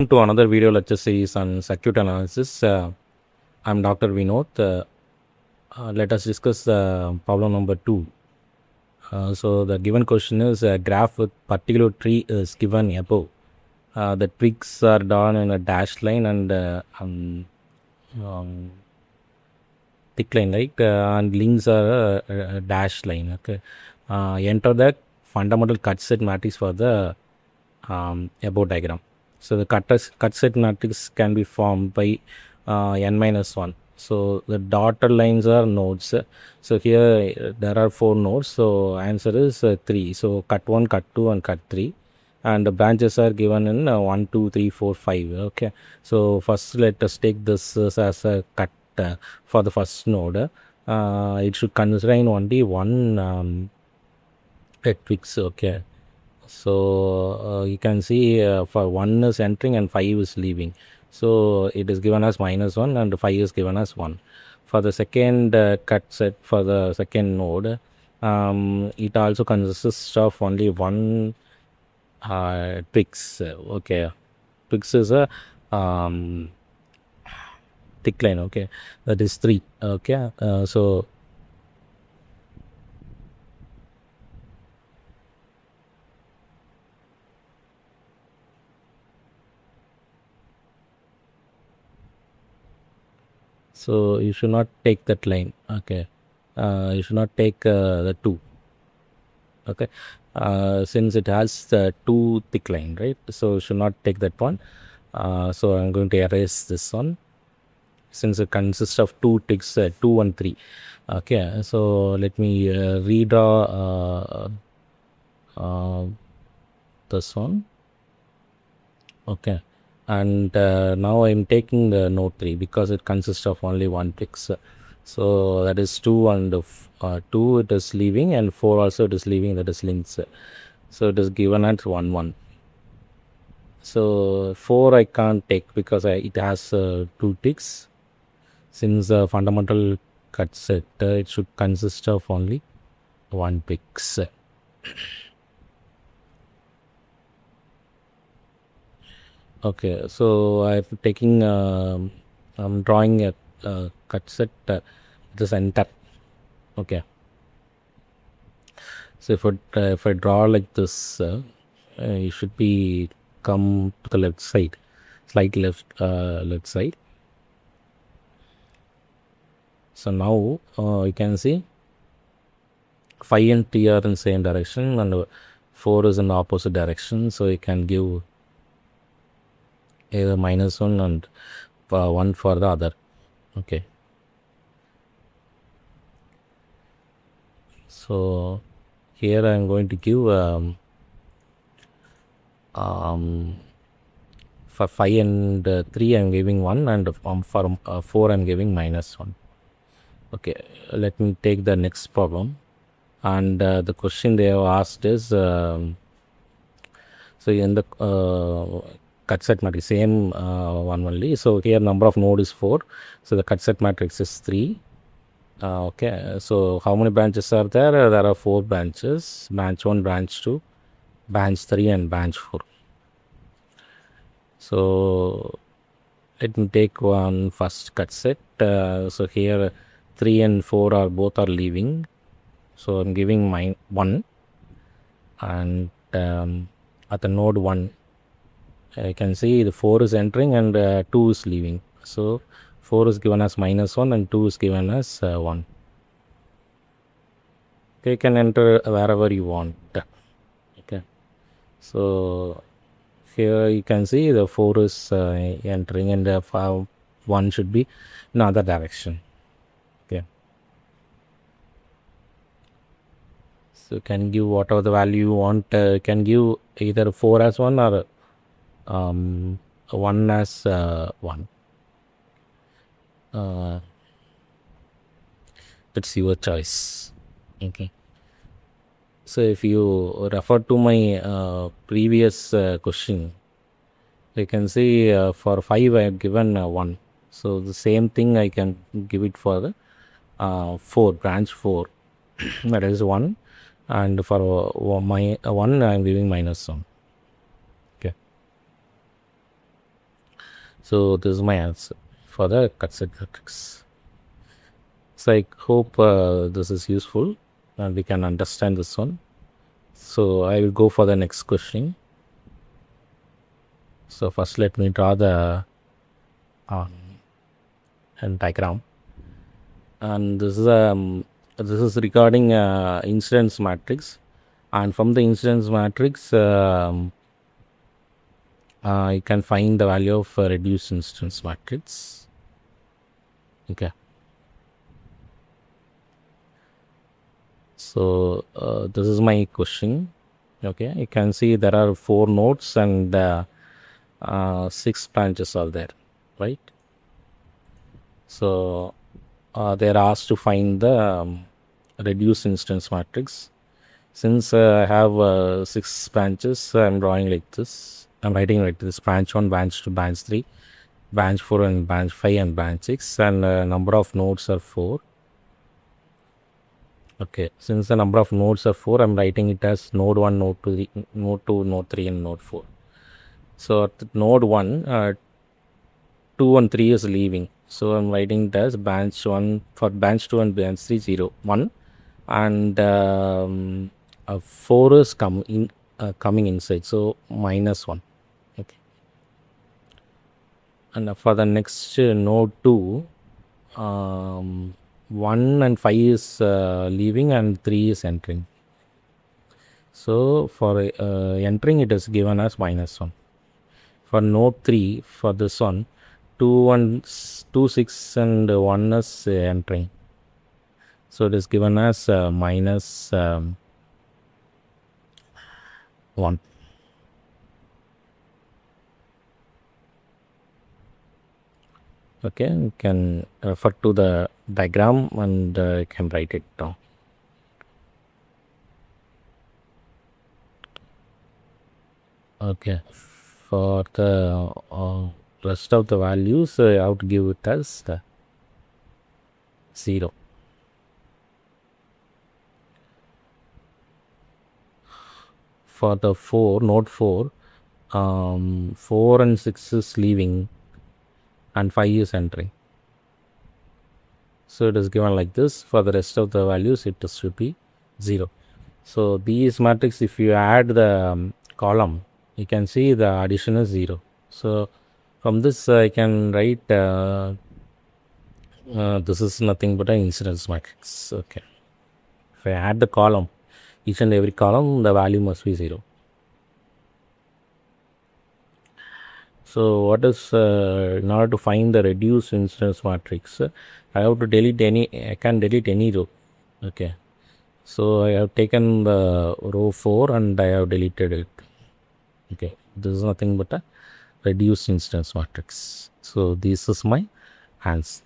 To another video lecture series on circuit analysis. I'm Dr. Vinod. Let us discuss problem number 2. So the given question is a graph with particular tree is given above. The twigs are drawn in a dashed line and thick line, right? And links are a dashed line. Okay. Enter the fundamental cut set matrix for the above diagram. So the cut set matrix can be formed by n minus 1. So the dotted lines are nodes. So here there are 4 nodes. So answer is 3. So cut 1, cut 2 and cut 3. And the branches are given in 1, 2, 3, 4, 5. Okay. So first let us take this as a cut for the first node. It should constrain only one twigs. Okay. So you can see for 1 is entering and 5 is leaving. So it is given as minus 1 and 5 is given as 1. For the second cut set for the second node, it also consists of only one twigs. Okay, twigs is a thick line. Okay, that is 3. Okay, so you should not take that line. Okay, you should not take the 2. Okay, since it has 2 thick line, right? So you should not take that one. So I'm going to erase this one since it consists of 2 ticks, 2 and 3. Okay, so let me redraw this one. Okay, and now I'm taking the node 3 because it consists of only 1 tick. So that is 2 and 2 it is leaving, and 4 also it is leaving, that is links. So it is given at 1 1. So 4 I can't take because it has 2 ticks. Since the fundamental cut set it should consist of only 1 ticks. Okay, so I'm taking I'm drawing a cut set the center. Okay, so if I draw like this, you should be come to the left side, slight left side. So now you can see 5 and 3 are in same direction and 4 is in the opposite direction. So you can give either minus 1 and 1 for the other. Okay, so here I am going to give for 5 and 3 I am giving 1, and for 4 I am giving minus 1. Okay, let me take the next problem. And the question they have asked is so in the cut set matrix, same one only. So here number of node is 4. So the cut set matrix is 3. Okay, so how many branches are there? There are 4 branches: branch 1, branch 2, branch 3 and branch 4. So let me take one first cut set. So here 3 and 4 are both are leaving. So I'm giving my 1, and at the node 1 you can see the 4 is entering and 2 is leaving. So 4 is given as minus 1 and 2 is given as 1. Okay, you can enter wherever you want. Okay, so here you can see the 4 is entering and 1 should be in other direction. Okay, so you can give whatever the value you want. Can give either 4 as 1 or 1 as 1. That's your choice. Okay, so if you refer to my previous question, you can see for 5 I have given 1. So the same thing I can give it for the 4, branch 4. That is 1, and for my 1 I am giving minus 1. Okay, So this is my answer for the cut set matrix. So I hope this is useful and we can understand this one. So I will go for the next question. So first let me draw the diagram, and this is regarding incidence matrix, and from the incidence matrix you can find the value of reduced incidence matrix. Okay. So this is my question. Okay, you can see there are 4 nodes and 6 branches are there, right? So they are asked to find the reduced instance matrix. Since I have 6 branches, I'm drawing like this. I'm writing like this: branch 1, branch 2, branch 3, branch 4, and branch 5, and branch 6, and number of nodes are 4. Okay, since the number of nodes are 4, I'm writing it as node 1, node 2, node 2, node 3, and node 4. So at node 1, 2 and 3 is leaving. So I'm writing it as branch 1 for branch 2 and branch 3, 0, 1. And 4 is coming inside. So minus 1. Okay. And for the next node 2, 1 and 5 is leaving and 3 is entering. So for entering, it is given as minus 1. For node 3, for this one, 2, 6 and 1 is entering. So it is given as minus 1. Okay, you can refer to the diagram and you can write it down. Okay, for the rest of the values, I have to give it as 0. For the 4, node 4, 4 and 6 is leaving and 5 is entering. So it is given like this. For the rest of the values, it should be 0. So these matrix, if you add the column, you can see the addition is 0. So from this I can write this is nothing but an incidence matrix. Okay. If I add the column, each and every column, the value must be 0. So what is in order to find the reduced incidence matrix, I have to delete I can delete any row. Okay. So I have taken the row 4 and I have deleted it. Okay. This is nothing but a reduced instance matrix. So this is my answer.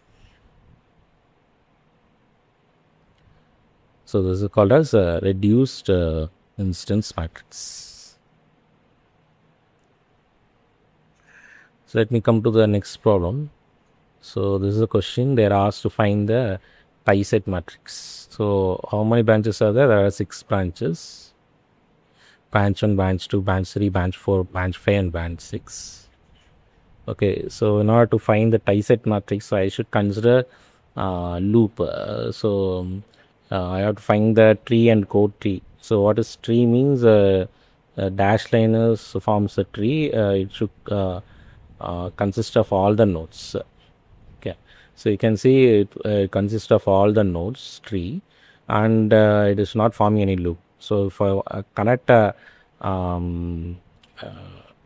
So this is called as a reduced instance matrix. So let me come to the next problem. So this is a question. They are asked to find the pi set matrix. So how many branches are there? There are 6 branches. Branch 1, branch 2, branch 3, branch 4, branch 5, and branch 6. Okay, so in order to find the pi set matrix, I should consider loop. I have to find the tree and code tree. So what is tree means? Dash line forms a tree. It should consist of all the nodes. Okay, so you can see it consists of all the nodes tree, and it is not forming any loop. So if I connect a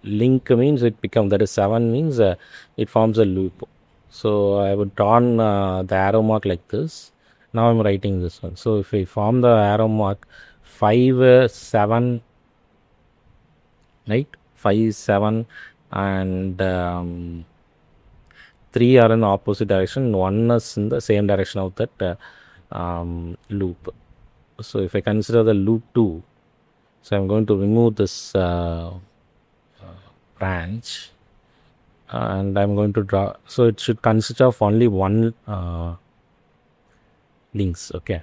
link means it becomes, that is 7 means it forms a loop. So I would drawn the arrow mark like this. Now I'm writing this one. So if we form the arrow mark 5, 7, right? 5, 7, and 3 are in opposite direction. 1 is in the same direction of that loop. So if I consider the loop 2, so I'm going to remove this branch and I'm going to draw. So it should consist of only one links. Okay.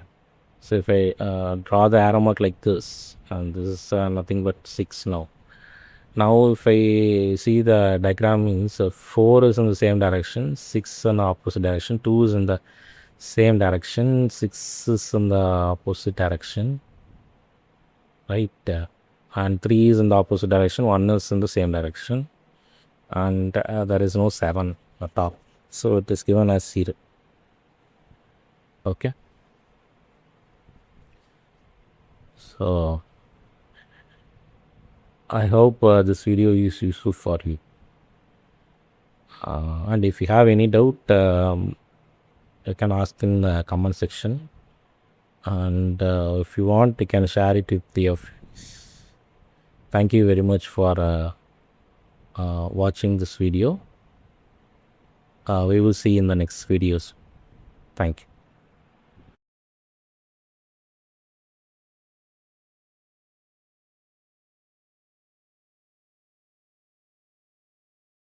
So if I draw the arrow mark like this, and this is nothing but 6 now. Now if I see the diagram means 4 is in the same direction, 6 in the opposite direction, 2 is in the same direction, 6 is in the opposite direction, right? And 3 is in the opposite direction, 1 is in the same direction, and there is no 7 at top, so it is given as 0. Okay, so I hope this video is useful for you, and if you have any doubt, you can ask in the comment section, and if you want, you can share it with your Thank you very much for watching this video. We will see in the next videos. Thank you.